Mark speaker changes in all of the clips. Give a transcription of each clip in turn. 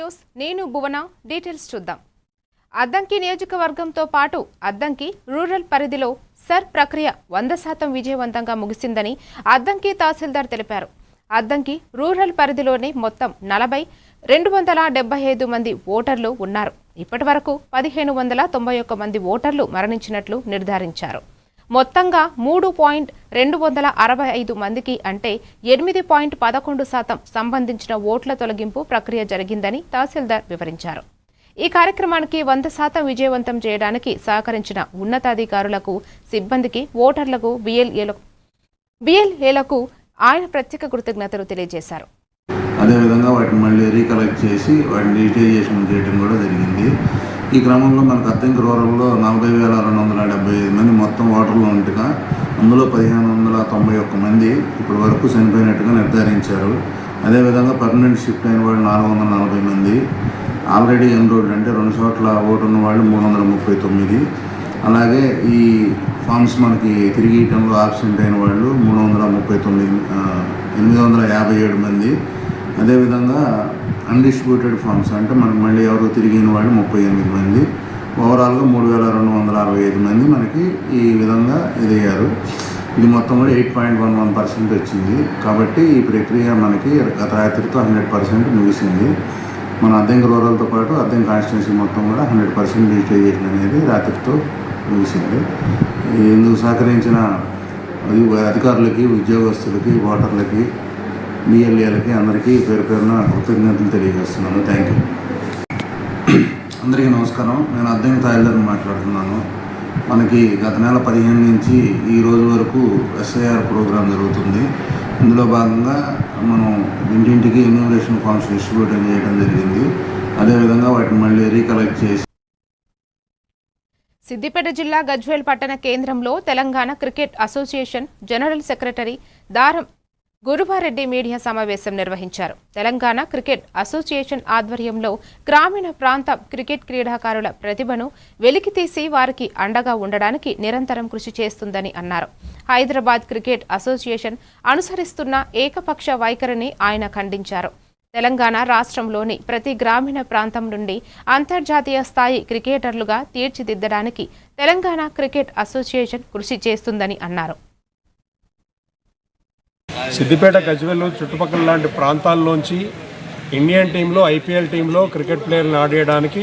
Speaker 1: News నేను భువన details చూద్దాం. అద్దంకి నియోజకవర్గంతో పాటు అద్దంకి రూరల్ పరిధిలో సర్ ప్రక్రియ 100% విజయవంతంగా ముగిసిందని అద్దంకి తహసీల్దార్ తెలిపారు. అద్దంకి రూరల్ పరిధిలోనే మొత్తం 275 మంది ఓటర్లు ఉన్నారు. ఇప్పటివరకు 1591 మంది ఓటర్లు మరణించినట్లు నిర్ధారించారు. మొత్తంగా 3.265 మందికి అంటే 8.11% సంబంధించిన ఓట్ల తొలగింపు ప్రక్రియ జరిగిందని తహసీల్దార్ వివరించారు. ఈ కార్యక్రమానికి 100% విజయవంతం చేయడానికి సహకరించిన ఉన్నతాధికారులకు, సిబ్బందికి, ఓటర్లకు, బిఎల్ఏలకు ఆయన ప్రత్యేక కృతజ్ఞతలు తెలియజేశారు.
Speaker 2: అదేవిధంగా వాటిని మళ్ళీ రీకలెక్ట్ చేసి వాటిని డిజిటైజేషన్ చేయడం కూడా జరిగింది. ఈ క్రమంలో మనకు అద్దంకి రూరల్లో 40,275 మంది మొత్తం ఓటర్లు ఉండగా అందులో 1591 మంది ఇప్పటి వరకు చనిపోయినట్టుగా నిర్ధారించారు. అదేవిధంగా పర్మనెంట్ షిఫ్ట్ అయిన వాళ్ళు 440 మంది, ఆల్రెడీ ఎన్రోల్డ్ అంటే 2 చోట్ల ఓటు ఉన్న వాళ్ళు 339, అలాగే ఈ ఫామ్స్ మనకి తిరిగి ఇవ్వడంలో ఆబ్సెంట్ అయిన వాళ్ళు 857 మంది, అదేవిధంగా అన్డిస్ట్రిబ్యూటెడ్ ఫామ్స్ అంటే మనకు మళ్ళీ ఎవరు తిరిగిన వాళ్ళు 38 మంది, ఓవరాల్గా 3,265 మంది మనకి ఈ విధంగా ఇదయ్యారు. ఇది మొత్తం కూడా 8.11% వచ్చింది. కాబట్టి ఈ ప్రక్రియ మనకి గత రాత్రితో 100% ముగిసింది. మన అద్దంకి రూరల్తో పాటు అద్దంకి కాన్స్టిట్యున్సీ మొత్తం కూడా 100% డిజిటైజేషన్ అనేది రాత్రితో ముగిసింది. ఇందుకు సహకరించిన అధికారులకి, ఉద్యోగస్తులకి, ఓటర్లకి, బిఎల్ఏలకి అందరికీ పేరు పేరున కృతజ్ఞతలు తెలియజేస్తున్నాను. Thank you. అందరికీ నమస్కారం. నేను అద్దంకి తహసీల్దార్ని మాట్లాడుతున్నాను. మనకి గత నెల 15 నుంచి ఈ రోజు వరకు ఎస్ఐఆర్ ప్రోగ్రాం జరుగుతుంది. ఇందులో భాగంగా మనం ఇంటింటికి ఎన్యూమరేషన్ ఫామ్స్ డిస్ట్రిబ్యూట్ చేయడం జరిగింది. అదేవిధంగా వాటిని మళ్ళీ రీకలెక్ట్ చేసి
Speaker 1: సిద్దిపేట జిల్లా గజ్వేల్ పట్టణ కేంద్రంలో Telangana cricket association general secretary దారం గురువారెడ్డి మీడియా సమావేశం నిర్వహించారు. తెలంగాణ క్రికెట్ అసోసియేషన్ ఆధ్వర్యంలో గ్రామీణ ప్రాంత క్రికెట్ క్రీడాకారుల ప్రతిభను వెలికితీసి వారికి అండగా ఉండడానికి నిరంతరం కృషి చేస్తుందని అన్నారు. హైదరాబాద్ క్రికెట్ అసోసియేషన్ అనుసరిస్తున్న ఏకపక్ష వైఖరిని ఆయన ఖండించారు. తెలంగాణ రాష్ట్రంలోని ప్రతి గ్రామీణ ప్రాంతం నుండి అంతర్జాతీయ స్థాయి క్రికెటర్లుగా తీర్చిదిద్దడానికి తెలంగాణ క్రికెట్ అసోసియేషన్ కృషి చేస్తుందని అన్నారు.
Speaker 3: సిద్దిపేట, గజ్వేల్ చుట్టుపక్కల లాంటి ప్రాంతాల్లోంచి ఇండియన్ టీంలో, ఐపీఎల్ టీంలో క్రికెట్ ప్లేయర్లను ఆడేయడానికి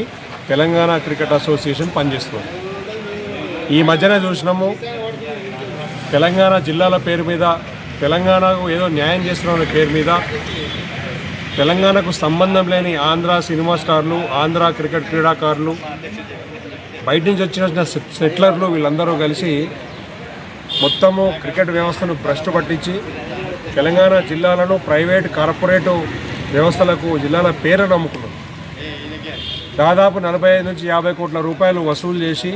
Speaker 3: తెలంగాణ క్రికెట్ అసోసియేషన్ పనిచేస్తుంది. ఈ మధ్యన చూసినాము, తెలంగాణ జిల్లాల పేరు మీద, తెలంగాణకు ఏదో న్యాయం చేస్తున్న పేరు మీద తెలంగాణకు సంబంధం లేని ఆంధ్ర సినిమా స్టార్లు, ఆంధ్ర క్రికెట్ క్రీడాకారులు, బయట నుంచి వచ్చిన సెటిలర్లు వీళ్ళందరూ కలిసి మొత్తము క్రికెట్ వ్యవస్థను భ్రష్టు పట్టించి తెలంగాణ జిల్లాలను ప్రైవేట్, కార్పొరేటు వ్యవస్థలకు జిల్లాల పేరును అమ్ముకున్నారు. దాదాపు 45 నుంచి 50 కోట్ల రూపాయలు వసూలు చేసి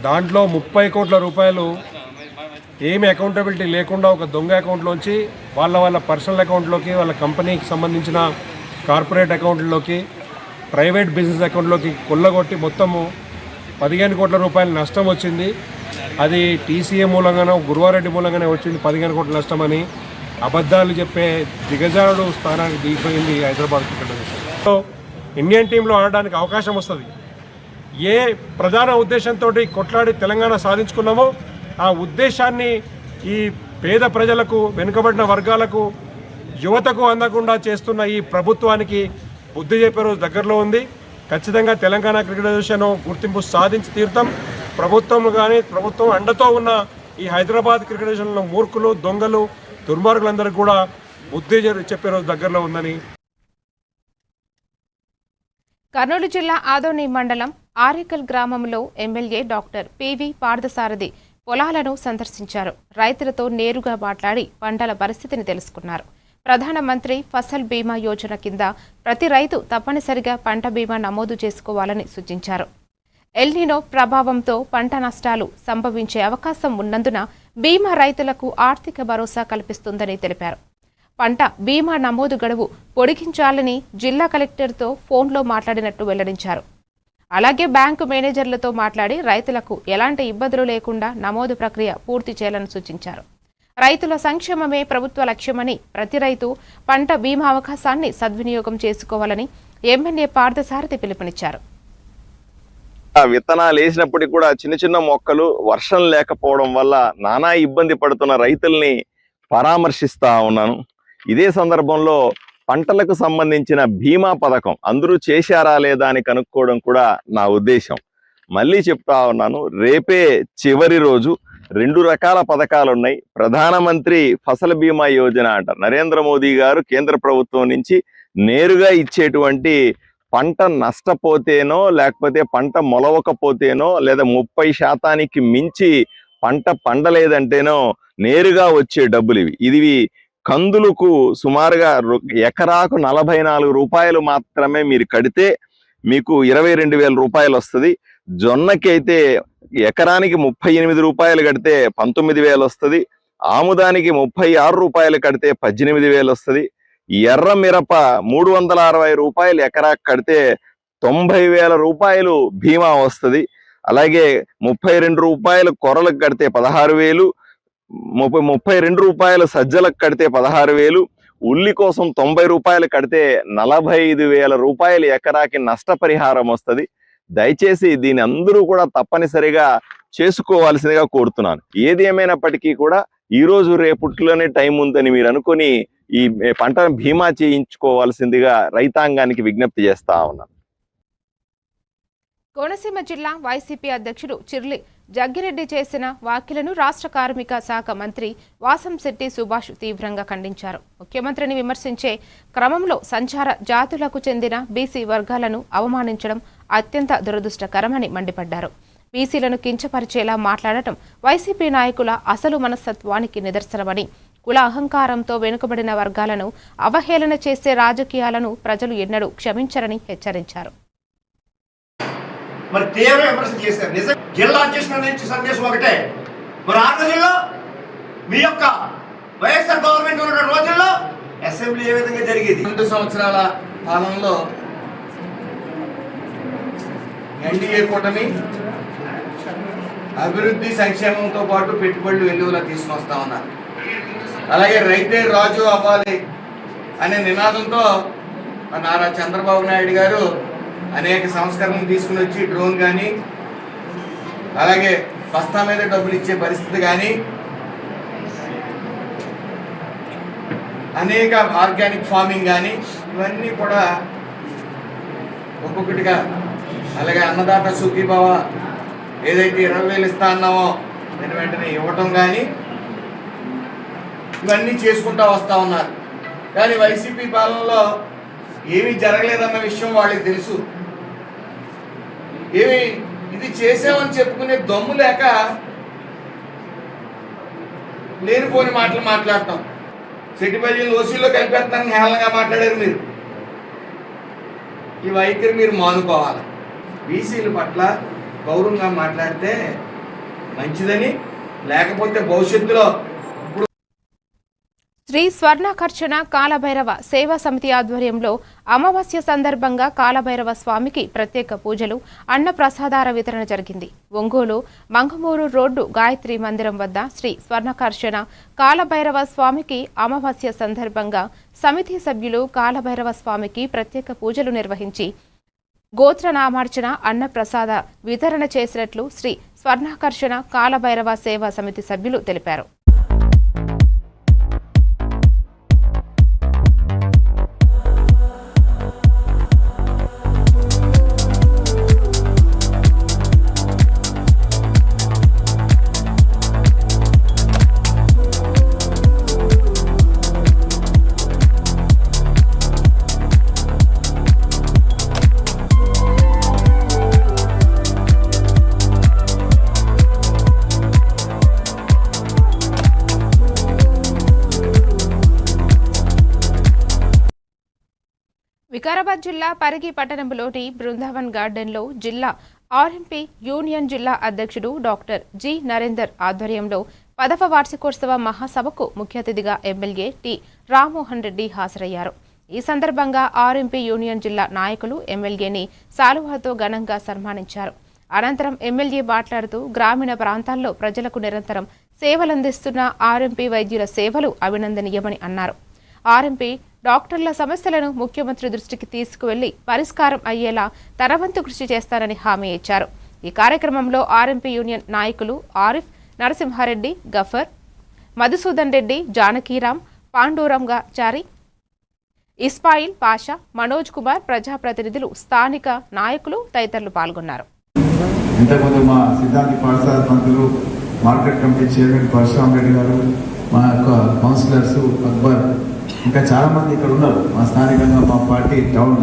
Speaker 3: దాంట్లో 30 కోట్ల రూపాయలు ఏమి అకౌంటబిలిటీ లేకుండా ఒక దొంగ అకౌంట్లోంచి వాళ్ళ పర్సనల్ అకౌంట్లోకి, వాళ్ళ కంపెనీకి సంబంధించిన కార్పొరేట్ అకౌంట్లోకి, ప్రైవేట్ బిజినెస్ అకౌంట్లోకి కొల్లగొట్టి మొత్తము 15 కోట్ల రూపాయల నష్టం వచ్చింది. అది టీసీఏ మూలంగానే, గురువారెడ్డి మూలంగానే వచ్చింది 15 కోట్ల నష్టం అని అబద్ధాలు చెప్పే దిగజారుడు స్థానానికి దిగిపోయింది హైదరాబాద్ క్రికెట్ అసోసియేషన్. ఇండియన్ టీంలో ఆడడానికి అవకాశం వస్తుంది. ఏ ప్రధాన ఉద్దేశంతో కొట్లాడి తెలంగాణ సాధించుకున్నామో ఆ ఉద్దేశాన్ని ఈ పేద ప్రజలకు, వెనుకబడిన వర్గాలకు, యువతకు అందకుండా చేస్తున్న ఈ ప్రభుత్వానికి బుద్ధి చెప్పే రోజు దగ్గరలో ఉంది. ఖచ్చితంగా తెలంగాణ క్రికెట్ అసోసియేషన్ గుర్తింపు సాధించి తీరుతాం. ప్రభుత్వం కానీ, ప్రభుత్వం అండతో ఉన్న ఈ హైదరాబాద్ క్రికెట్ అసోసియేషన్లో మూర్ఖులు, దొంగలు, దుర్మార్గులందరికీ కూడా బుద్ధి చెప్పే రోజు దగ్గరలో ఉందని.
Speaker 1: కర్నూలు జిల్లా ఆదోని మండలం ఆరేకల్ గ్రామంలో ఎమ్మెల్యే డాక్టర్ పివి పార్థసారథి పొలాలను సందర్శించారు. రైతులతో నేరుగా మాట్లాడి పంటల పరిస్థితిని తెలుసుకున్నారు. ప్రధానమంత్రి ఫసల్ బీమా యోజన కింద ప్రతి రైతు తప్పనిసరిగా పంట బీమా నమోదు చేసుకోవాలని సూచించారు. ఎల్నినో ప్రభావంతో పంట నష్టాలు సంభవించే అవకాశం ఉన్నందున బీమా రైతులకు ఆర్థిక భరోసా కల్పిస్తుందని తెలిపారు. పంట బీమా నమోదు గడువు పొడిగించాలని జిల్లా కలెక్టర్తో ఫోన్లో మాట్లాడినట్టు వెల్లడించారు. అలాగే బ్యాంకు మేనేజర్లతో మాట్లాడి రైతులకు ఎలాంటి ఇబ్బందులు లేకుండా నమోదు ప్రక్రియ పూర్తి చేయాలని సూచించారు. రైతుల సంక్షేమమే ప్రభుత్వ లక్ష్యమని, ప్రతి రైతు పంట బీమా అవకాశాన్ని సద్వినియోగం చేసుకోవాలని, ఎమ్మెల్యే పార్థసారథి పిలుపునిచ్చారు.
Speaker 4: విత్తనాలు వేసినప్పటికీ కూడా చిన్న చిన్న మొక్కలు వర్షం లేకపోవడం వల్ల నానా ఇబ్బంది పడుతున్న రైతుల్ని పరామర్శిస్తా ఉన్నాను. ఇదే సందర్భంలో పంటలకు సంబంధించిన బీమా పథకం అందరూ చేశారా లేదా అని కనుక్కోవడం కూడా నా ఉద్దేశం. మళ్ళీ చెప్తా ఉన్నాను, రేపే చివరి రోజు. 2 రకాల పథకాలు ఉన్నాయి. ప్రధానమంత్రి ఫసల్ బీమా యోజన అంటారు, నరేంద్ర మోదీ గారు కేంద్ర ప్రభుత్వం నుంచి నేరుగా ఇచ్చేటువంటి పంట నష్టపోతేనో లేకపోతే పంట మొలవకపోతేనో లేదా 30% మించి పంట పండలేదంటేనో నేరుగా వచ్చే డబ్బులు ఇవి కందులకు సుమారుగా ఎకరాకు 44 రూపాయలు మాత్రమే మీరు కడితే మీకు 22,000 రూపాయలు వస్తుంది. జొన్నకి అయితే ఎకరానికి 38 రూపాయలు కడితే 19,000 వస్తుంది. ఆముదానికి 36 రూపాయలు కడితే 18,000 వస్తుంది. ఎర్ర మిరప 360 రూపాయలు ఎకరాకు కడితే 90,000 రూపాయలు బీమా వస్తుంది. అలాగే 32 రూపాయలు కొర్రలకు కడితే 16,000, 32 రూపాయలు సజ్జలకు కడితే 16,000, ఉల్లి కోసం 90 రూపాయలు కడితే 45,000 రూపాయలు ఎకరాకి నష్టపరిహారం వస్తుంది. దయచేసి దీని అందరూ కూడా తప్పనిసరిగా చేసుకోవాల్సిందిగా కోరుతున్నాను. ఏది ఏమైనప్పటికీ కూడా ఈ రోజు రేపుట్లోనే టైం ఉందని మీరు అనుకొని ఈ పంట బీమా చేయించుకోవాల్సిందిగా రైతాంగానికి విజ్ఞప్తి చేస్తా ఉన్నాను.
Speaker 1: కోనసీమ జిల్లా వైసీపీ అధ్యక్షుడు చిర్లి జగ్గిరెడ్డి చేసిన వ్యాఖ్యలను రాష్ట్ర కార్మిక శాఖ మంత్రి వాసంశెట్టి సుభాష్ తీవ్రంగా ఖండించారు. ముఖ్యమంత్రిని విమర్శించే క్రమంలో సంచార జాతులకు చెందిన బీసీ వర్గాలను అవమానించడం అత్యంత దురదృష్టకరమని మండిపడ్డారు. బీసీలను కించపరిచేలా మాట్లాడటం వైసీపీ నాయకుల అసలు మనస్తత్వానికి నిదర్శనమని, కుల అహంకారంతో వెనుకబడిన వర్గాలను అవహేళన చేసే రాజకీయాలను ప్రజలు ఎన్నడూ క్షమించరని హెచ్చరించారు.
Speaker 5: మరి తీవ్ర విమర్శ చేశారు. నిజం జిల్లా అధ్యక్షుల నుంచి సందేశం ఒకటే, మరి ఆ రోజుల్లో మీ యొక్క వైఎస్ఆర్ గవర్నమెంట్ ఉన్న రోజుల్లో అసెంబ్లీ ఏ విధంగా జరిగేది?
Speaker 6: 2 సంవత్సరాల పాలనలో ఎన్డీఏ కూటమి అభివృద్ధి సంక్షేమంతో పాటు పెట్టుబడులు వెలువలా తీసుకొస్తా ఉన్నారు. అలాగే రైతే రాజు అవ్వాలి అనే నినాదంతో నారా చంద్రబాబు నాయుడు గారు అనేక సంస్కరణలు తీసుకుని వచ్చి డ్రోన్ కానీ, అలాగే బస్తా మీద డబ్బులు ఇచ్చే పరిస్థితి కానీ, అనేక ఆర్గానిక్ ఫార్మింగ్ కానీ, ఇవన్నీ కూడా ఒక్కొక్కటిగా, అలాగే అన్నదాత సుఖీభావ ఏదైతే 20,000 ఇస్తా అన్నామో నేను వెంటనే ఇవ్వటం కానీ, ఇవన్నీ చేసుకుంటూ వస్తూ ఉన్నారు. కానీ వైసీపీ పాలనలో ఏమీ జరగలేదన్న విషయం వాళ్ళకి తెలుసు. ఏమి ఇది చేసామని చెప్పుకునే దమ్ము లేక లేనిపోని మాటలు మాట్లాడటం, సెటిపల్లి ఓసీలో కలిపేస్తానని హేళనగా మాట్లాడారు మీరు. ఈ వైఖరి మీరు మానుకోవాలి. బీసీల పట్ల గౌరవంగా మాట్లాడితే మంచిదని, లేకపోతే భవిష్యత్తులో
Speaker 1: శ్రీ స్వర్ణాకర్షణ కాలభైరవ సేవా సమితి ఆధ్వర్యంలో అమావాస్య సందర్భంగా కాలభైరవ స్వామికి ప్రత్యేక పూజలు, అన్న ప్రసాదార వితరణ జరిగింది. ఒంగోలు మంగమూరు రోడ్డు గాయత్రి మందిరం వద్ద శ్రీ స్వర్ణాకర్షణ కాలభైరవ స్వామికి అమావాస్య సందర్భంగా సమితి సభ్యులు కాలభైరవ స్వామికి ప్రత్యేక పూజలు నిర్వహించి గోత్రనామార్చన, అన్న ప్రసాద వితరణ చేసినట్లు శ్రీ స్వర్ణాకర్షణ కాలభైరవ సేవా సమితి సభ్యులు తెలిపారు. వికారాబాద్ జిల్లా పరిగి పట్టణంలోని బృందావన్ గార్డెన్లో జిల్లా ఆర్ఎంపీ యూనియన్ జిల్లా అధ్యక్షుడు డాక్టర్ జి నరేందర్ ఆధ్వర్యంలో 10వ వార్షికోత్సవ మహాసభకు ముఖ్య అతిథిగా ఎమ్మెల్యే టి రామ్మోహన్ రెడ్డి హాజరయ్యారు. ఈ సందర్భంగా ఆర్ఎంపీ యూనియన్ జిల్లా నాయకులు ఎమ్మెల్యేని శాలువాతో ఘనంగా సన్మానించారు. అనంతరం ఎమ్మెల్యే మాట్లాడుతూ గ్రామీణ ప్రాంతాల్లో ప్రజలకు నిరంతరం సేవలందిస్తున్న ఆర్ఎంపీ వైద్యుల సేవలు అభినందనీయమని అన్నారు. ఆర్ఎంపీ డాక్టర్ల సమస్యలను ముఖ్యమంత్రి దృష్టికి తీసుకువెళ్లి పరిష్కారం అయ్యేలా తన వంతు కృషి చేస్తానని హామీ ఇచ్చారు. ఈ కార్యక్రమంలో ఆర్ఎంపీ యూనియన్ నాయకులు ఆరిఫ్, నరసింహారెడ్డి, గఫర్, మధుసూదన్ రెడ్డి, జానకీరాం, పాండూరంగాచారి, ఇస్మాయిల్ పాషా, మనోజ్ కుమార్, ప్రజాప్రతినిధులు, స్థానిక నాయకులు తదితరులు పాల్గొన్నారు.
Speaker 7: ఇంతకుముందు మా సిద్ధాంతి పాఠశాల మంత్రులు, market committee chairman Parashuram Reddy గారు, మా యొక్క కౌన్సిలర్స్ అక్బర్, ఇంకా చాలామంది ఇక్కడ ఉన్నారు. మా స్థానికంగా మా పార్టీ టౌన్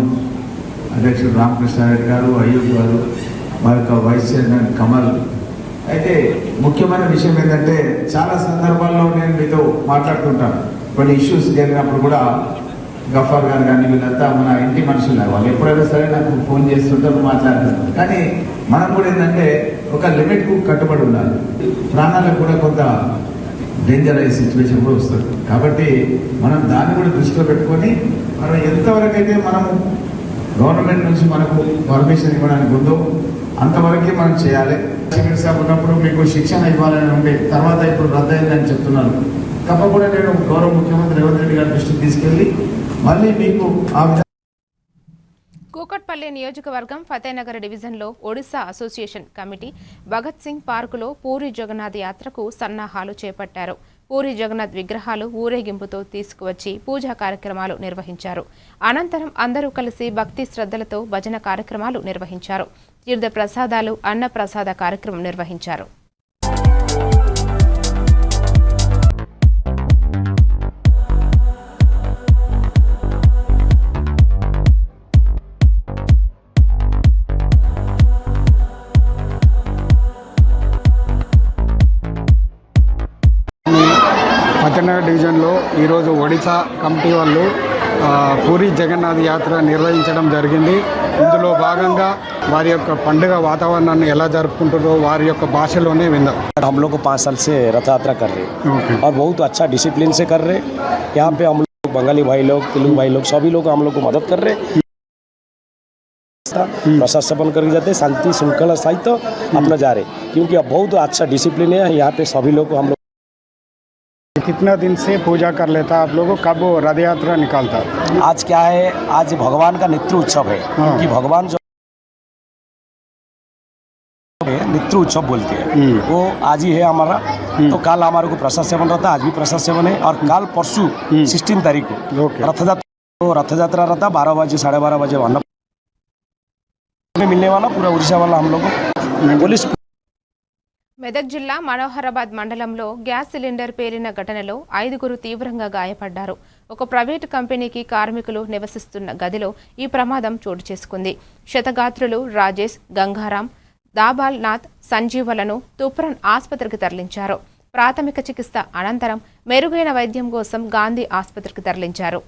Speaker 7: అధ్యక్షుడు రామకృష్ణారెడ్డి గారు, అయ్యూబ్ గారు, మా యొక్క వైస్ చైర్మన్ కమల్. అయితే ముఖ్యమైన విషయం ఏంటంటే చాలా సందర్భాల్లో నేను మీతో మాట్లాడుతుంటాను. కొన్ని ఇష్యూస్ జరిగినప్పుడు కూడా గఫార్ గారు కానీ వీళ్ళంతా మన ఇంటి మనుషులు, వాళ్ళు ఎప్పుడైనా సరే నాకు ఫోన్ చేస్తుంటారు, మాట్లాడుతుంటారు. కానీ మనం కూడా ఏంటంటే ఒక లిమిట్కు కట్టుబడి ఉండాలి. ప్రాణాలకు కూడా కొంత డేంజర్ అయ్యే సిచ్యువేషన్ కూడా వస్తుంది. కాబట్టి మనం దాన్ని కూడా దృష్టిలో పెట్టుకొని మనం ఎంతవరకు అయితే మనము గవర్నమెంట్ నుంచి మనకు పర్మిషన్ ఇవ్వడానికి ఉందో అంతవరకే మనం చేయాలి. సార్ ఉన్నప్పుడు మీకు శిక్షణ ఇవ్వాలని ఉండే, తర్వాత ఇప్పుడు రద్దయిందని చెప్తున్నాను. తప్పకుండా నేను గౌరవ ముఖ్యమంత్రి రేవంత్ రెడ్డి గారి దృష్టికి తీసుకెళ్ళి మళ్ళీ మీకు ఆ
Speaker 1: కూకట్పల్లి నియోజకవర్గం ఫతేనగర్ డివిజన్లో ఒడిశా అసోసియేషన్ కమిటీ భగత్ సింగ్ పార్కులో పూరి జగన్నాథ్ యాత్రకు సన్నాహాలు చేపట్టారు. పూరి జగన్నాథ్ విగ్రహాలు ఊరేగింపుతో తీసుకువచ్చి పూజా కార్యక్రమాలు నిర్వహించారు. అనంతరం అందరూ కలిసి భక్తి శ్రద్ధలతో భజన కార్యక్రమాలు నిర్వహించారు. తీర్థ ప్రసాదాలు, అన్న ప్రసాద కార్యక్రమం నిర్వహించారు.
Speaker 8: ఫతేనగర్ డివిజన్లో ఈరోజు ఒడిశా కమిటీ వాళ్ళు పూరి జగన్నాథ్ యాత్ర నిర్వహించడం జరిగింది. ఇందులో భాగంగా వారి యొక్క పండుగ వాతావరణాన్ని ఎలా జరుపుకుంటారో వారి యొక్క భాషలోనే విందాం.
Speaker 9: हम लोग को 5 साल से रथ यात्रा कर रहे हैं और बहुत अच्छा डिसिप्लिन से कर रहे हैं. यहाँ पे हम लोग बंगाली भाई लोग, तेलुगु भाई लोग, सभी लोग हम लोग को मदद कर रहे हैं. प्रसाद सेवन करके जाते हैं, शांति श्रृंखला सहित अपना जा रहे, क्योंकि अब बहुत अच्छा डिसिप्लिन है. यहाँ पे सभी लोग को हम लोग
Speaker 8: कितना दिन से पूजा कर लेता आप लोगों, कब वो रथ यात्रा निकालता?
Speaker 9: आज क्या है, आज भगवान का नित्य उत्सव है. क्योंकि भगवान जो नित्य उत्सव बोलते हैं वो आज ही है हमारा. तो कल हमारे को प्रसाद सेवन रहता, आज भी प्रसाद सेवन है. और कल परसों 16 तारीख को रथ यात्रा रहता. 12 बजे 12:30 बजे वहाँ मिलने वाला पूरा उड़ीसा वाला हम लोग पुलिस.
Speaker 1: మెదక్ జిల్లా మనోహరాబాద్ మండలంలో గ్యాస్ సిలిండర్ పేలిన ఘటనలో 5గురు తీవ్రంగా గాయపడ్డారు. ఒక ప్రైవేటు కంపెనీకి కార్మికులు నివసిస్తున్న గదిలో ఈ ప్రమాదం చోటు చేసుకుంది. క్షతగాత్రులు రాజేష్, గంగారాం, దాబాల్ నాథ్, సంజీవలను తుప్రన్ ఆసుపత్రికి తరలించారు. ప్రాథమిక చికిత్స అనంతరం మెరుగైన వైద్యం కోసం గాంధీ ఆసుపత్రికి తరలించారు.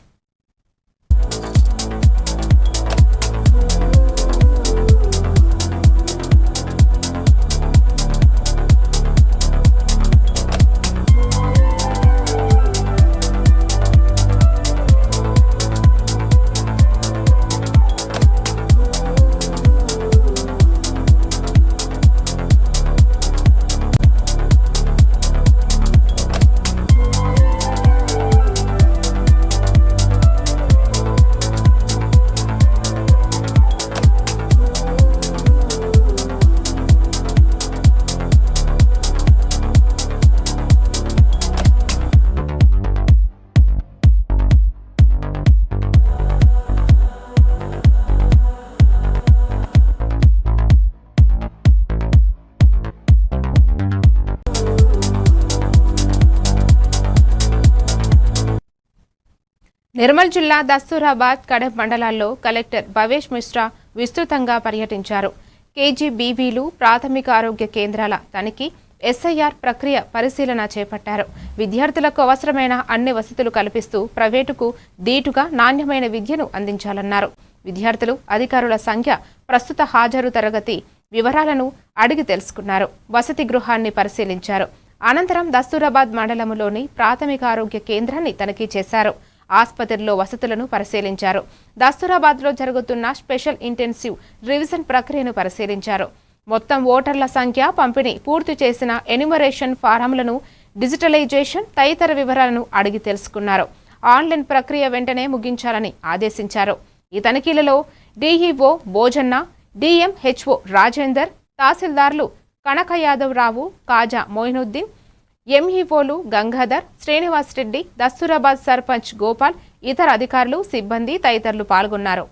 Speaker 1: నిర్మల్ జిల్లా దస్తూరాబాద్, కడెం మండలాల్లో కలెక్టర్ భవేష్ మిశ్రా విస్తృతంగా పర్యటించారు. కేజీబీవీలు, ప్రాథమిక ఆరోగ్య కేంద్రాల తనిఖీ, ఎస్ఐఆర్ ప్రక్రియ పరిశీలన చేపట్టారు. విద్యార్థులకు అవసరమైన అన్ని వసతులు కల్పిస్తూ ప్రైవేటుకు దీటుగా నాణ్యమైన విద్యను అందించాలన్నారు. విద్యార్థులు, అధికారుల సంఖ్య, ప్రస్తుత హాజరు తరగతి వివరాలను అడిగి తెలుసుకున్నారు. వసతి గృహాన్ని పరిశీలించారు. అనంతరం దస్తూరాబాద్ మండలంలోని ప్రాథమిక ఆరోగ్య కేంద్రాన్ని తనిఖీ చేశారు. ఆసుపత్రిలో వసతులను పరిశీలించారు. దస్తూరాబాద్లో జరుగుతున్న స్పెషల్ ఇంటెన్సివ్ రివిజన్ ప్రక్రియను పరిశీలించారు. మొత్తం ఓటర్ల సంఖ్య, పంపిణీ పూర్తి చేసిన ఎన్యుమరేషన్ ఫారంలను, డిజిటలైజేషన్ తదితర వివరాలను అడిగి తెలుసుకున్నారు. ఆన్లైన్ ప్రక్రియ వెంటనే ముగించాలని ఆదేశించారు. ఈ తనిఖీలలో డీఈఓ భోజన్న, డిఎంహెచ్ఓ రాజేందర్, తహసీల్దార్లు కనక యాదవ్ రావు, కాజా మొయినుద్దీన్, ఎంఈఓలు గంగాధర్, శ్రీనివాస్ రెడ్డి, దస్తూరాబాద్ సర్పంచ్ గోపాల్, ఇతర అధికారులు, సిబ్బంది తదితరులు పాల్గొన్నారు.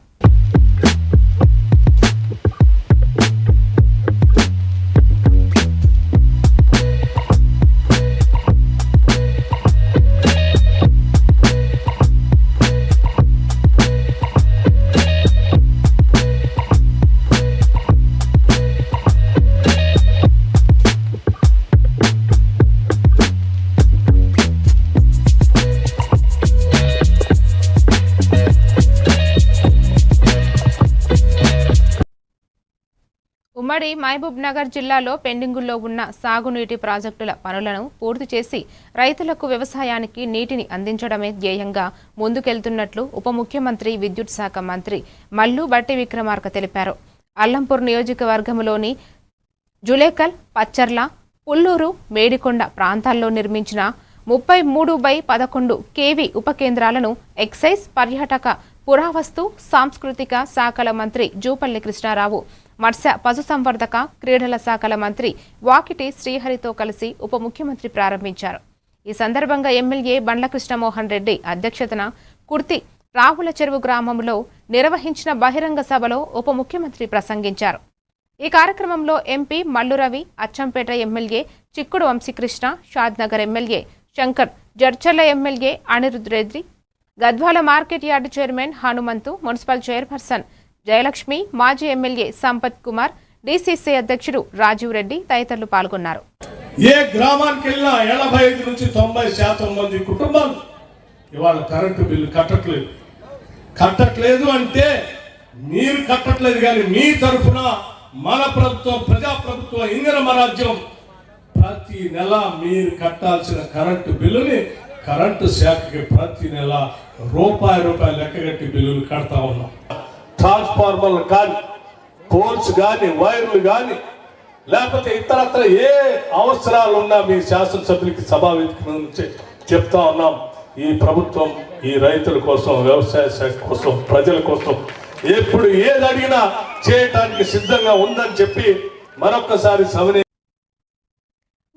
Speaker 1: ఉమ్మడి మహబూబ్ నగర్ జిల్లాలో పెండింగుల్లో ఉన్న సాగునీటి ప్రాజెక్టుల పనులను పూర్తి చేసి రైతులకు వ్యవసాయానికి నీటిని అందించడమే ధ్యేయంగా ముందుకెళ్తున్నట్లు ఉప ముఖ్యమంత్రి విద్యుత్ శాఖ మంత్రి మల్లు బట్టి విక్రమార్క తెలిపారు. అల్లంపూర్ నియోజకవర్గంలోని జులేకల్, పచ్చర్ల, పుల్లూరు, మేడికొండ ప్రాంతాల్లో నిర్మించిన 33/11 కేవీ ఉప కేంద్రాలను ఎక్సైజ్, పర్యాటక, పురావస్తు, సాంస్కృతిక శాఖల మంత్రి జూపల్లి కృష్ణారావు, మత్స్య పశుసంవర్ధక, క్రీడల శాఖల మంత్రి వాకిటి శ్రీహరితో కలిసి ఉప ముఖ్యమంత్రి ప్రారంభించారు. ఈ సందర్భంగా ఎమ్మెల్యే బండ్ల కృష్ణమోహన్ రెడ్డి అధ్యక్షతన కుర్తి రావుల చెరువు గ్రామంలో నిర్వహించిన బహిరంగ సభలో ఉప ముఖ్యమంత్రి ప్రసంగించారు. ఈ కార్యక్రమంలో MP Mallu Ravi, Achampet MLA Chikkudu Vamshi Krishna, Shadnagar MLA Shankar, Jadcherla MLA Anirudh Reddy, Gadwal market yard chairman Hanumanthu, municipal chairperson Jayalakshmi, మాజీ ఎమ్మెల్యే సంపత్ కుమార్, డీసీసీ అధ్యక్షుడు రాజీవ్ రెడ్డి తదితరులు పాల్గొన్నారు.
Speaker 10: ఏ గ్రామానికి వెళ్ళినా 85 నుంచి 90% మంది కుటుంబాలు ఇవాళ కరెంటు బిల్లు కట్టట్లేదు అంటే మీరు కట్టట్లేదు కానీ మీ తరఫున మన ప్రభుత్వం, ప్రజాప్రభుత్వం, ఇందిరమ్మ రాజ్యం ప్రతి నెల మీరు కట్టాల్సిన కరెంటు బిల్లుని కరెంటు శాఖకి ప్రతి నెల రూపాయి లెక్కగట్టి బిల్లులు కడతా ఉన్నాం. ట్రాన్స్ఫార్మర్లు కానీ, పోల్స్ కానీ, వైర్లు కానీ, లేకపోతే ఇతరత్ర ఏ అవసరాలు ఉన్నా మీ శాసనసభ్యులకి సభావేదిక నుంచి చెప్తా ఉన్నాం. ఈ ప్రభుత్వం ఈ రైతుల కోసం, వ్యవసాయ శాఖ కోసం, ప్రజల కోసం ఎప్పుడు ఏది అడిగినా చేయటానికి సిద్ధంగా ఉందని చెప్పి మరొక్కసారి సభని.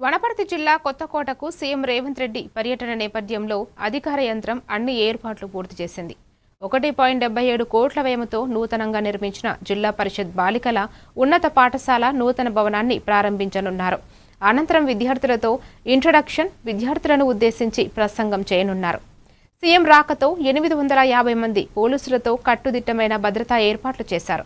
Speaker 1: వనపర్తి జిల్లా కొత్తకోటకు సీఎం రేవంత్ రెడ్డి పర్యటన నేపథ్యంలో అధికార యంత్రం అన్ని ఏర్పాట్లు పూర్తి చేసింది. 1.77 కోట్ల వ్యయంతో నూతనంగా నిర్మించిన జిల్లా పరిషత్ బాలికల ఉన్నత పాఠశాల నూతన భవనాన్ని ప్రారంభించనున్నారు. అనంతరం విద్యార్థులతో ఇంట్రడక్షన్, విద్యార్థులను ఉద్దేశించి ప్రసంగం చేయనున్నారు. సీఎం రాకతో 850 మంది పోలీసులతో కట్టుదిట్టమైన భద్రతా ఏర్పాట్లు చేశారు.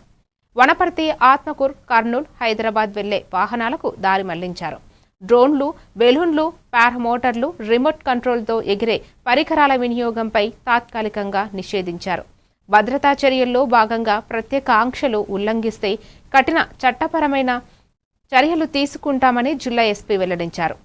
Speaker 1: వనపర్తి, ఆత్మకూర్, కర్నూలు, హైదరాబాద్ వెళ్లే వాహనాలకు దారి మళ్లించారు. డ్రోన్లు, బెలూన్లు, పారామోటార్లు, రిమోట్ కంట్రోల్తో ఎగిరే పరికరాల వినియోగంపై తాత్కాలికంగా నిషేధించారు. భద్రతా చర్యల్లో భాగంగా ప్రత్యేక ఆంక్షలు ఉల్లంఘిస్తే కఠిన చట్టపరమైన చర్యలు తీసుకుంటామని జిల్లా ఎస్పీ వెల్లడించారు.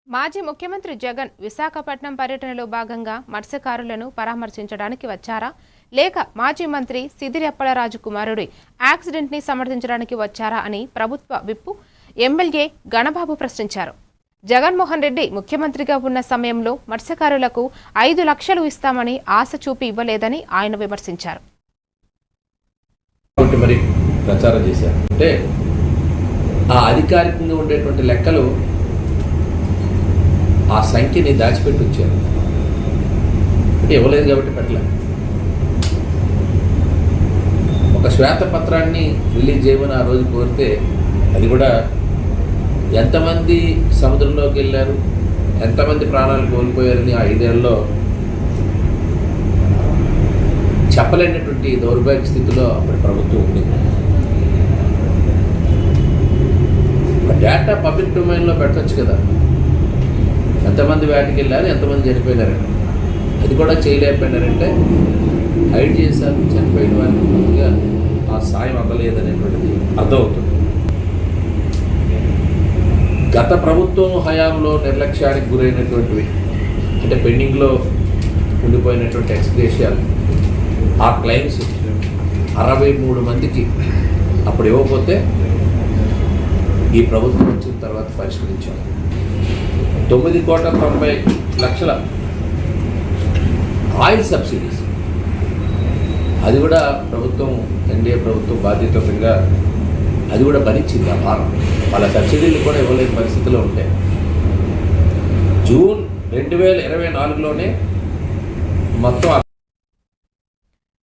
Speaker 1: మాజీ ముఖ్యమంత్రి జగన్ విశాఖపట్నం పర్యటనలో భాగంగా మత్స్యకారులను పరామర్శించడానికి వచ్చారా, లేక మాజీ మంత్రి సిదిరి అప్పలరాజు కుమారుడి యాక్సిడెంట్ని సమర్థించడానికి వచ్చారా అని ప్రభుత్వ విప్పు ఎమ్మెల్యే గణబాబు ప్రశ్నించారు. జగన్మోహన్ రెడ్డి ముఖ్యమంత్రిగా ఉన్న సమయంలో మత్స్యకారులకు 5 లక్షలు ఇస్తామని ఆశ చూపి ఇవ్వలేదని ఆయన విమర్శించారు.
Speaker 11: మరి ప్రచారం చేశారు అంటే ఆ అధికారికంగా ఉండేటువంటి లెక్కలు ఆ సంఖ్యని దాచిపెట్టి వచ్చారు అంటే ఇవ్వలేదు కాబట్టి పట్ల ఒక శ్వేతపత్రాన్ని రిలీజ్ చేయమని ఆ రోజు కోరితే అది కూడా ఎంతమంది సముద్రంలోకి వెళ్ళారు, ఎంతమంది ప్రాణాలు కోల్పోయారని ఆ 5 ఏళ్లలో చెప్పలేనటువంటి దౌర్భాగ్య స్థితిలో అప్పటి ప్రభుత్వం ఉంది. డేటా పబ్లిక్ డొమైన్లో పెట్టచ్చు కదా, ఎంతమంది వేటకి వెళ్ళారు, ఎంతమంది చనిపోయినారండి, అది కూడా చేయలేకపోయినారంటే హైడ్ చేశారు. చనిపోయిన వారికి పూర్తిగా ఆ సాయం అందలేదనేటువంటిది అర్థమవుతుంది. గత ప్రభుత్వం హయాంలో నిర్లక్ష్యానికి గురైనటువంటివి అంటే పెండింగ్లో ఉండిపోయినటువంటి ఎక్స్గ్రేషియాలు, ఆ క్లైమ్స్ 63 మందికి అప్పుడు ఇవ్వకపోతే ఈ ప్రభుత్వం వచ్చిన తర్వాత పరిష్కరించాం. 9,90,00,000 ఆయిల్ సబ్సిడీస్, అది కూడా ప్రభుత్వం, ఎన్డీఏ ప్రభుత్వం బాధ్యతగా అది కూడా భరించింది ఆ భారం. వాళ్ళ సబ్సిడీలు కూడా ఇవ్వలేని పరిస్థితిలో ఉంటాయి. జూన్ 2024లోనే మొత్తం.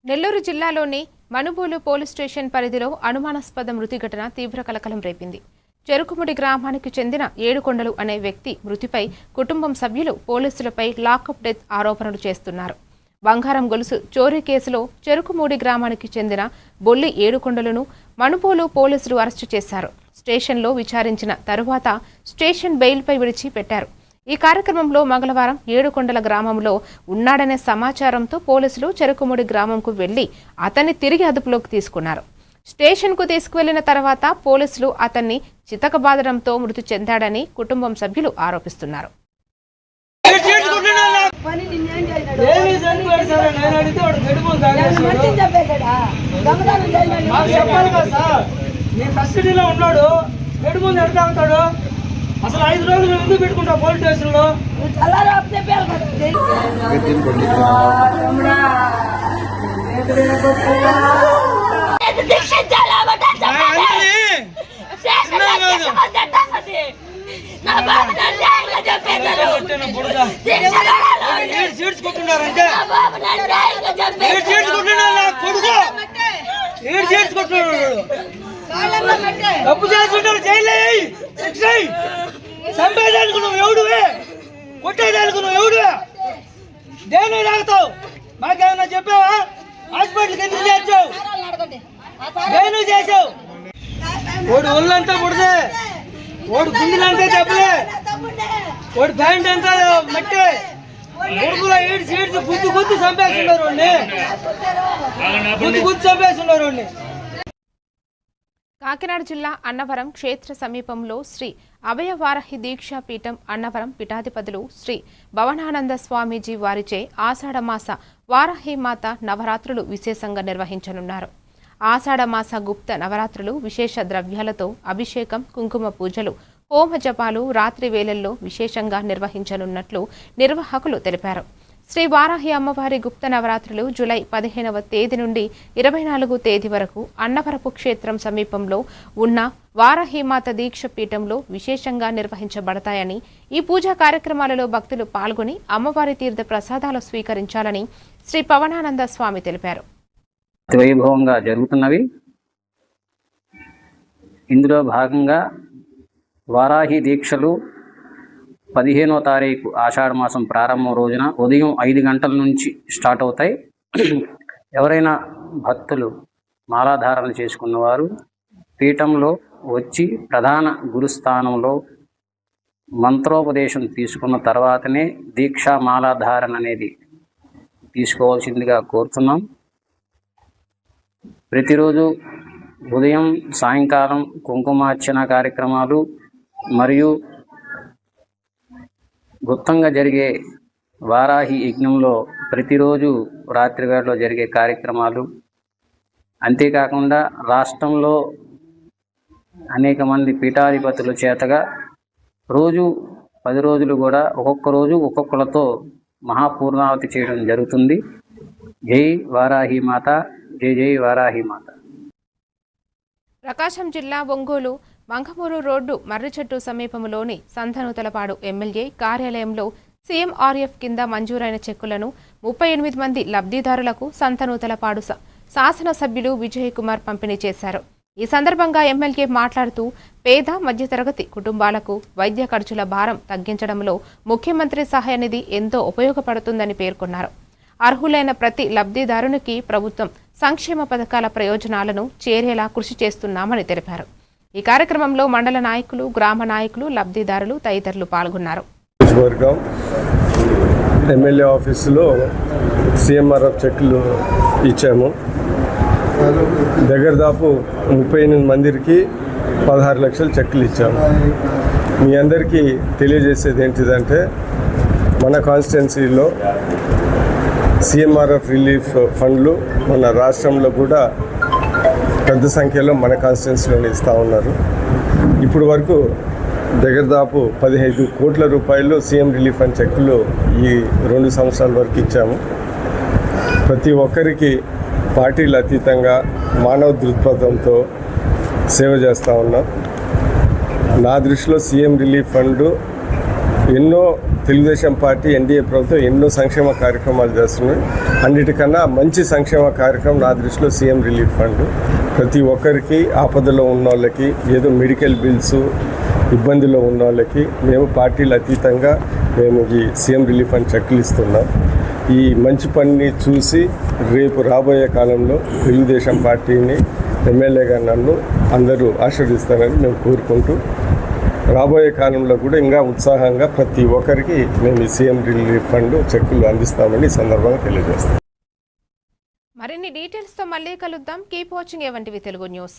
Speaker 1: నెల్లూరు జిల్లాలోని మనుబోలు పోలీస్ స్టేషన్ పరిధిలో అనుమానాస్పద మృతి ఘటన తీవ్ర కలకలం రేపింది. చెరుకుముడి గ్రామానికి చెందిన ఏడుకొండలు అనే వ్యక్తి మృతిపై కుటుంబం సభ్యులు పోలీసులపై లాకప్ డెత్ ఆరోపణలు చేస్తున్నారు. బంగారం గొలుసు చోరీ కేసులో చెరుకుమూడి గ్రామానికి చెందిన బొల్లి ఏడుకొండలను మనుబోలు పోలీసులు అరెస్టు చేశారు. స్టేషన్లో విచారించిన తరువాత స్టేషన్ బెయిల్పై విడిచిపెట్టారు. ఈ కార్యక్రమంలో మంగళవారం ఏడుకొండల గ్రామంలో ఉన్నాడనే సమాచారంతో పోలీసులు చెరుకుమూడి గ్రామంకు వెళ్లి అతన్ని తిరిగి అదుపులోకి తీసుకున్నారు. స్టేషన్కు తీసుకువెళ్లిన తర్వాత పోలీసులు అతన్ని చితకబాదడంతో మృతి చెందాడని కుటుంబం సభ్యులు ఆరోపిస్తున్నారు.
Speaker 12: కస్టడీలో ఉన్నాడు, ఏడు ముందు ఎడతా ఉంటాడు. అసలు 5 రోజులు ఎందుకు పెట్టుకుంటా పోలీస్ స్టేషన్ లో? తప్పు చేసుకుంటారు, జైలు చంపేదానుకున్నావు ఎవడువే, కొట్టేదానుకున్నావు ఎవడువే, దేని తాగుతావు? మాకేమన్నా చెప్పావా? హాస్పిటల్కి ఎందుకు చేర్చావు? దేని చేసావు? ఓడి ఒళ్ళంతా పుడితే, ఓడి గుండెలంతా దెబ్బలే, ఓడి ప్యాంట్ అంతా మట్టే, కొడుకులో ఏడ్చి గుద్దు గుద్దు చంపేస్తున్నారు వాడిని, గుద్దు చంపేస్తున్నారు వాడిని.
Speaker 1: కాకినాడ జిల్లా అన్నవరం క్షేత్ర సమీపంలో శ్రీ అభయవారహి దీక్షా పీఠం అన్నవరం పీఠాధిపతులు శ్రీ భవనానంద స్వామీజీ వారిచే ఆషాఢమాస వారాహిమాత నవరాత్రులు విశేషంగా నిర్వహించనున్నారు. ఆషాఢమాస గుప్త నవరాత్రులు విశేష ద్రవ్యాలతో అభిషేకం, కుంకుమ పూజలు, హోమ జపాలు రాత్రి వేళల్లో విశేషంగా నిర్వహించనున్నట్లు నిర్వాహకులు తెలిపారు. శ్రీ వారాహి అమ్మవారి గుప్త నవరాత్రులు జూలై 15వ తేదీ నుండి 24వ తేదీ వరకు అన్నవరపు క్షేత్రం సమీపంలో ఉన్న వారాహిమాత దీక్ష పీఠంలో విశేషంగా నిర్వహించబడతాయని, ఈ పూజా కార్యక్రమాలలో భక్తులు పాల్గొని అమ్మవారి తీర్థ ప్రసాదాలు స్వీకరించాలని శ్రీ పవనానంద స్వామి తెలిపారు.
Speaker 13: వైభవంగా జరుగుతున్నవి. ఇందులో భాగంగా వారాహి దీక్షలు 15వ తారీఖు ఆషాఢ మాసం ప్రారంభం రోజున ఉదయం 5 గంటల నుంచి స్టార్ట్ అవుతాయి. ఎవరైనా భక్తులు మాలాధారణ చేసుకున్నవారు పీఠంలో వచ్చి ప్రధాన గురుస్థానంలో మంత్రోపదేశం తీసుకున్న తర్వాతనే దీక్షా మాలాధారణ అనేది తీసుకోవాల్సిందిగా కోరుతున్నాం. ప్రతిరోజు ఉదయం సాయంకాలం కుంకుమార్చన కార్యక్రమాలు మరియు గుప్తంగా జరిగే వారాహి యజ్ఞంలో ప్రతిరోజు రాత్రి వేళలో జరిగే కార్యక్రమాలు, అంతేకాకుండా రాష్ట్రంలో అనేక మంది పీఠాధిపతుల చేతగా రోజు 10 రోజులు కూడా ఒక్కొక్క రోజు ఒక్కొక్కలతో మహాపూర్ణావతి చేయడం జరుగుతుంది. జై వారాహి మాత, జై జై వారాహి మాత.
Speaker 1: ప్రకాశం జిల్లా ఒంగోలు మంగమూరు రోడ్డు మర్రిచెట్టు సమీపంలోని సంతనూతలపాడు ఎమ్మెల్యే కార్యాలయంలో సీఎంఆర్ఎఫ్ కింద మంజూరైన చెక్కులను 38 మంది లబ్ధిదారులకు సంతనూతలపాడు శాసనసభ్యులు విజయ్ కుమార్ పంపిణీ చేశారు. ఈ సందర్భంగా ఎమ్మెల్యే మాట్లాడుతూ పేద మధ్యతరగతి కుటుంబాలకు వైద్య ఖర్చుల భారం తగ్గించడంలో ముఖ్యమంత్రి సహాయ నిధి ఎంతో ఉపయోగపడుతుందని పేర్కొన్నారు. అర్హులైన ప్రతి లబ్ధిదారునికి ప్రభుత్వం సంక్షేమ పథకాల ప్రయోజనాలను చేరేలా కృషి చేస్తున్నామని తెలిపారు. ఈ కార్యక్రమంలో మండల నాయకులు, గ్రామ నాయకులు, లబ్ధిదారులు తదితరులు పాల్గొన్నారు.
Speaker 3: ఎమ్మెల్యే ఆఫీసులో సీఎంఆర్ఎఫ్ చెక్లు ఇచ్చాము. దగ్గర దాపు 38 మందికి 16 లక్షల చెక్కులు ఇచ్చాము. మీ అందరికీ తెలియజేసేది ఏంటిదంటే మన కాన్స్టిట్యున్సీలో సీఎంఆర్ఎఫ్ రిలీఫ్ ఫండ్లు మన రాష్ట్రంలో కూడా పెద్ద సంఖ్యలో మన కాన్స్టిట్యున్సీలోనే ఇస్తూ ఉన్నారు. ఇప్పుడు వరకు దగ్గర దాపు 15 కోట్ల రూపాయలు సీఎం రిలీఫ్ ఫండ్ చెక్కులు ఈ 2 సంవత్సరాల వరకు ఇచ్చాము. ప్రతి ఒక్కరికి పార్టీలు అతీతంగా మానవ దృక్పథంతో సేవ చేస్తూ ఉన్నాం. నా దృష్టిలో సీఎం రిలీఫ్ ఫండ్ ఎన్నో తెలుగుదేశం పార్టీ ఎన్డీఏ ప్రభుత్వం ఎన్నో సంక్షేమ కార్యక్రమాలు చేస్తున్నాయి. అన్నిటికన్నా మంచి సంక్షేమ కార్యక్రమం నా దృష్టిలో సీఎం రిలీఫ్ ఫండ్. ప్రతి ఒక్కరికి ఆపదలో ఉన్న వాళ్ళకి, ఏదో మెడికల్ బిల్స్ ఇబ్బందిలో ఉన్న వాళ్ళకి మేము పార్టీలు అతీతంగా మేము ఈ సీఎం రిలీఫ్ ఫండ్ చెక్కులు ఇస్తున్నాం. ఈ మంచి పనిని చూసి రేపు రాబోయే కాలంలో తెలుగుదేశం పార్టీని, ఎమ్మెల్యేగా నన్ను అందరూ ఆశీర్వదిస్తారని మేము కోరుకుంటూ రాబోయే కాలంలో కూడా ఇంకా ఉత్సాహంగా ప్రతి ఒక్కరికి మేము ఈ సీఎం రిలీఫ్ ఫండ్ చెక్కులు అందిస్తామని ఈ సందర్భంగా తెలియజేస్తాం.
Speaker 1: మరిన్ని డీటెయిల్స్తో మళ్ళీ కలుద్దాం. కీప్ వాచింగ్ ఏవంటివి తెలుగు న్యూస్.